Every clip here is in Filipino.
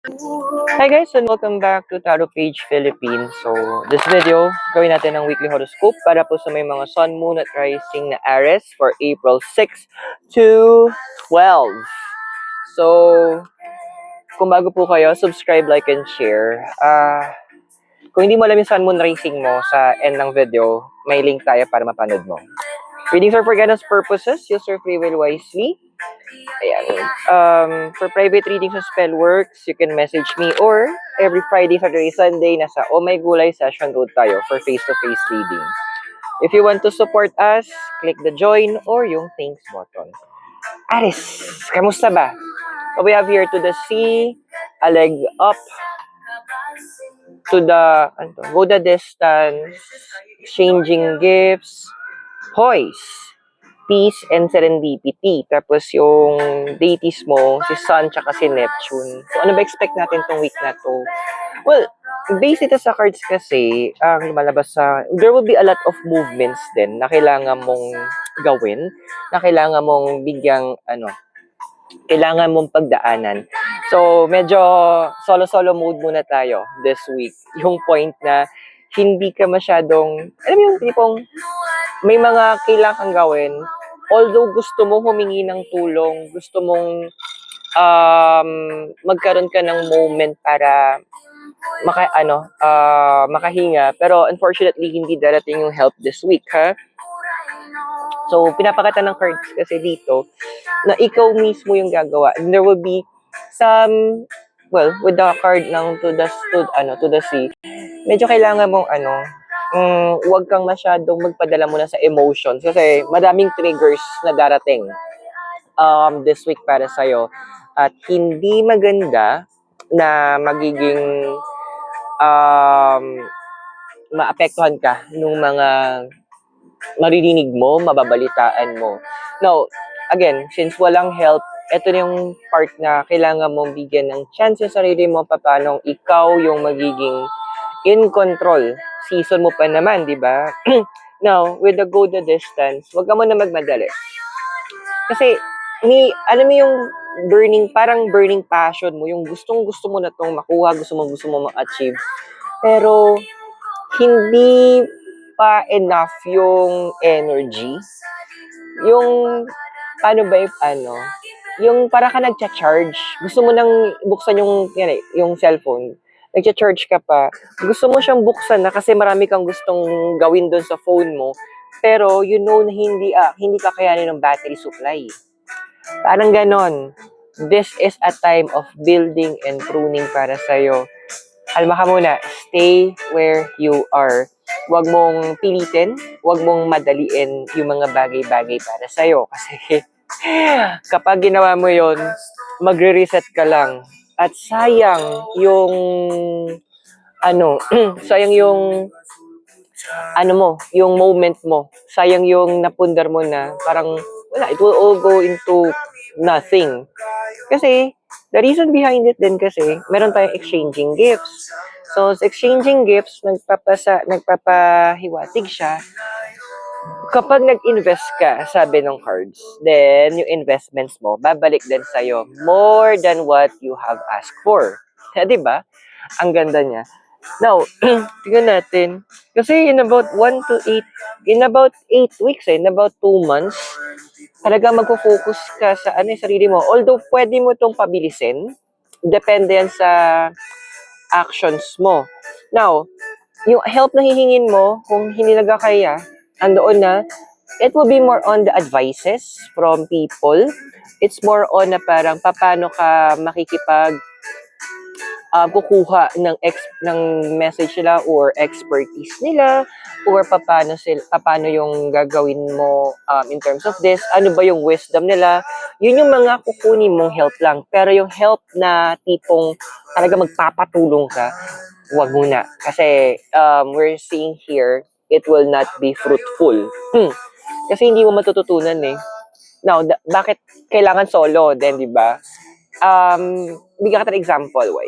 Hi guys and welcome back to Tarot Page Philippines. So, this video, gawin natin ang weekly horoscope para po sa may mga Sun, Moon at Rising na Aries for April 6 to 12. So, kung bago po kayo, subscribe, like, and share. Kung hindi mo alam yung Sun, Moon, Rising mo sa end ng video, may link tayo para mapanood mo. Readings are for guidance purposes. Use your free will wisely. Ayan. For private readings and spell works, you can message me or every Friday, Saturday, Sunday, nasa Oh My Gulay Session Road tayo for face-to-face reading. If you want to support us, click the join or yung thanks button. Aris, kamusta ba? So we have here to the sea, a leg up, to the, go the distance, exchanging gifts, poise, peace and serendipity. Tapos yung deities mo, si Sun tsaka si Neptune. So ano ba expect natin tong week na to? Well, based ito sa cards kasi, ang lumalabas sa, there will be a lot of movements din na kailangan mong gawin, na kailangan mong bigyang, kailangan mong pagdaanan. So, medyo solo-solo mode muna tayo this week. Yung point na hindi ka masyadong, alam mo yung tipong may mga kailangan kang gawin, although gusto mo humingi ng tulong, gusto mong magkaroon ka ng moment para makahinga, pero unfortunately hindi darating yung help this week, ha? So, pinapakita ng cards kasi dito na ikaw mismo yung gagawa. And there will be some, well, with the card ng to the sea, medyo kailangan mong huwag kang masyadong magpadala muna sa emotions kasi madaming triggers na darating this week para sa'yo. At hindi maganda na magiging maapektuhan ka nung mga maririnig mo, mababalitaan mo. Now, again, since walang help, ito na yung part na kailangan mong bigyan ng chance sa sarili mo paano ikaw yung magiging in control. Season mo pa naman, di ba? Now, with the go the distance, wag ka muna magmadali. Kasi, alam mo yung parang burning passion mo, yung gustong-gusto mo na itong makuha, gusto mo ma-achieve. Pero, hindi pa enough yung energy. Yung, paano ba yung para ka nagcha-charge. Gusto mo nang buksan yung cellphone. Nagcha-charge ka pa. Gusto mo siyang buksan na kasi marami kang gustong gawin doon sa phone mo. Pero you know na hindi kakayanin ng battery supply. Parang ganon. This is a time of building and pruning para sa'yo. Kalma ka muna. Stay where you are. Huwag mong pilitin, huwag mong madaliin yung mga bagay-bagay para sa'yo. Kasi kapag ginawa mo yon, magre-reset ka lang. At sayang yung, sayang yung, yung moment mo. Sayang yung napundar mo na parang, wala, it will all go into nothing. Kasi, the reason behind it din kasi, meron tayong exchanging gifts. So, sa exchanging gifts, nagpapahiwatig siya. Kapag nag-invest ka, sabi ng cards, then yung investments mo, babalik din sa'yo more than what you have asked for. Diba? Ang ganda niya. Now, tingnan natin. Kasi in about 8 weeks, in about 2 months, talaga magpo-focus ka sa sarili mo. Although, pwede mo itong pabilisin. Depende yan sa actions mo. Now, yung help na hihingin mo, kung hindi nagkakaya, andoon na, it will be more on the advices from people. It's more on na parang paano ka makikipag kukuha ng message nila or expertise nila or paano yung gagawin mo in terms of this, ano ba yung wisdom nila, yun yung mga kukunin mong help lang. Pero yung help na tipong talaga magpapatulong ka, wag muna. Kasi we're seeing here, it will not be fruitful. Kasi hindi mo matututunan eh. Now, bakit kailangan solo din, di ba? Bigyan ka ng example, why?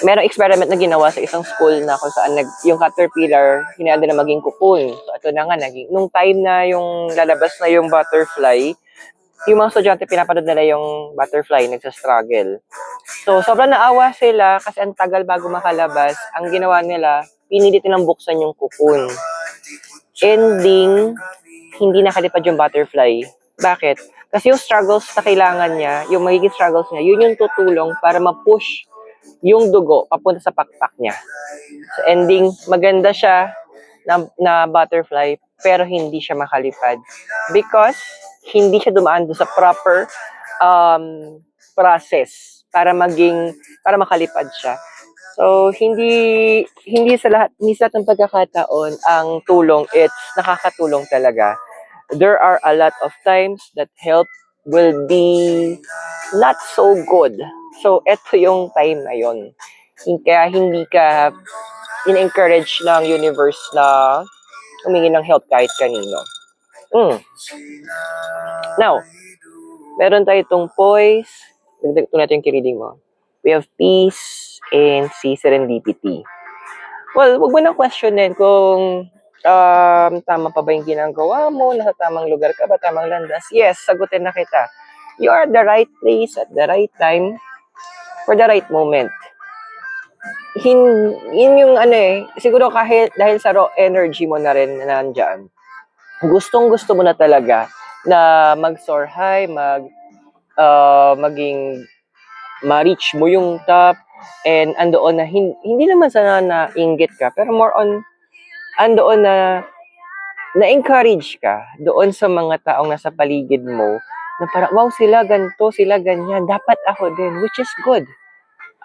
Merong experiment na ginawa sa isang school na kung saan yung caterpillar, hinahanda na maging cocoon. So, ito na nga, nung time na yung lalabas na yung butterfly, yung mga estudyante, pinapanood nila yung butterfly, nagsa-struggle. So, sobrang naawa sila kasi ang tagal bago makalabas. Ang ginawa nila, pinilit nilang buksan yung cocoon. Ending, hindi nakalipad yung butterfly. Bakit? Kasi yung struggles na kailangan niya, yung magiging struggles niya, yun yung tutulong para ma-push yung dugo papunta sa pakpak niya. So, ending, maganda siya na butterfly, pero hindi siya makalipad. Because, hindi siya dumaan doon sa proper process para makalipad siya. So, hindi sa lahat ng pagkakataon ang tulong, it's nakakatulong talaga. There are a lot of times that help will be not so good. So, eto yung time na yon. Kaya hindi ka in-encourage ng universe na humingi ng help kahit kanino. Now, meron tayo itong poise. Dagdag natin yung kireading mo. We have peace and serendipity. Well, wag mo nang questionin kung tama pa ba yung ginagawa mo, nasa tamang lugar ka ba, tamang landas. Yes, sagutin na kita. You are at the right place at the right time for the right moment. Yun yung siguro kahit dahil sa raw energy mo na rin na nandyan, gustong-gusto mo na talaga na mag-soar high, maging ma-reach mo yung top, and andoon na hindi naman sana na-inggit ka, pero more on andoon na na-encourage ka doon sa mga taong nasa paligid mo na parang, wow, sila ganito, sila ganyan, dapat ako din, which is good.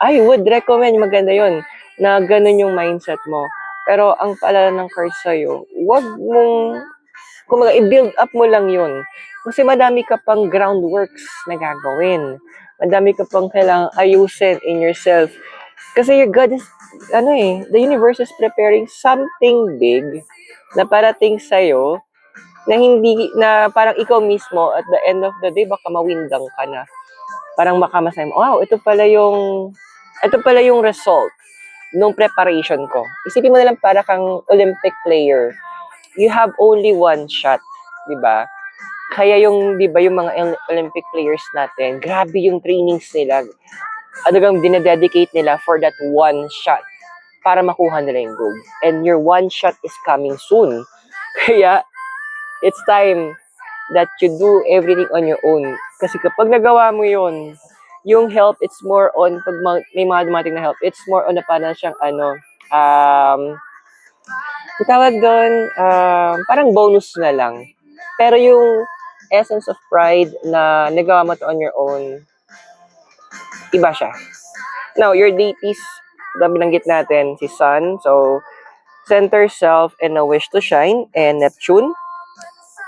I would recommend, maganda yon na ganun yung mindset mo. Pero ang paalala ng cards sa'yo, wag mong, kumaga, i-build up mo lang yun. Kasi madami ka pang groundworks na gagawin. Madami ka pang kailangang ayusin in yourself. Kasi your God is, the universe is preparing something big na parating sa'yo na parang ikaw mismo at the end of the day baka mawindang ka na. Parang makamasay mo, wow, ito pala yung result nung preparation ko. Isipin mo na lang para kang Olympic player. You have only one shot, di ba? Kaya yung, di ba, yung mga Olympic players natin, grabe yung trainings nila. Dinededicate nila for that one shot para makuha nila yung gold. And your one shot is coming soon. Kaya, it's time that you do everything on your own. Kasi kapag nagawa mo yun, yung help, it's more on, pag may mga dumating na help, it's more on na parang siyang tawag doon, parang bonus na lang. Pero yung essence of pride na nagawa mo to on your own, iba siya. Now, your deities, binanggit natin, si Sun, so, center self and a wish to shine, and Neptune,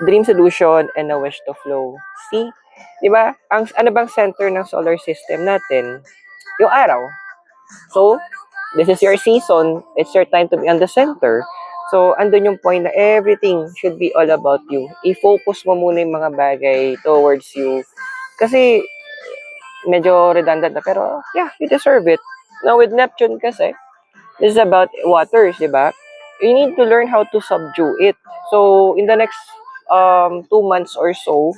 dream solution and a wish to flow. See? Di ba? Ano bang center ng solar system natin? Yung araw. So, this is your season. It's your time to be on the center. So, andun yung point na everything should be all about you. I-focus mo muna yung mga bagay towards you. Kasi, medyo redundant na, pero, yeah, you deserve it. Now, with Neptune kasi, this is about waters, di ba? You need to learn how to subdue it. So, in the next 2 months or so,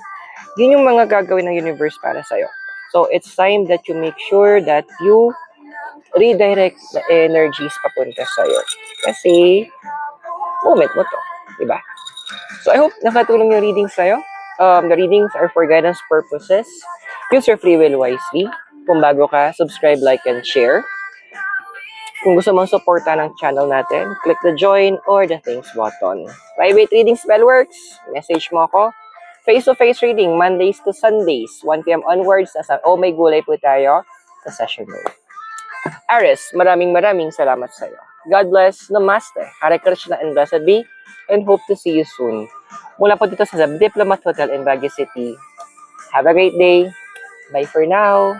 yun yung mga gagawin ng universe para sa'yo. So, it's time that you make sure that you redirect the energies papunta sa'yo. Kasi, moment mo to. Diba? So, I hope nakatulong yung readings sa'yo. The readings are for guidance purposes. Use your free will wisely. Kung bago ka, subscribe, like, and share. Kung gusto mong suporta ng channel natin, click the join or the thanks button. Private reading Spellworks, message mo ako. Face-to-face reading, Mondays to Sundays, 1 p.m. onwards. May gulay po tayo sa session mode. Aries, maraming salamat sa iyo. God bless, Namaste, Hare Krishna, and blessed be, and hope to see you soon. Mula po dito sa The Diplomat Hotel in Baguio City. Have a great day. Bye for now.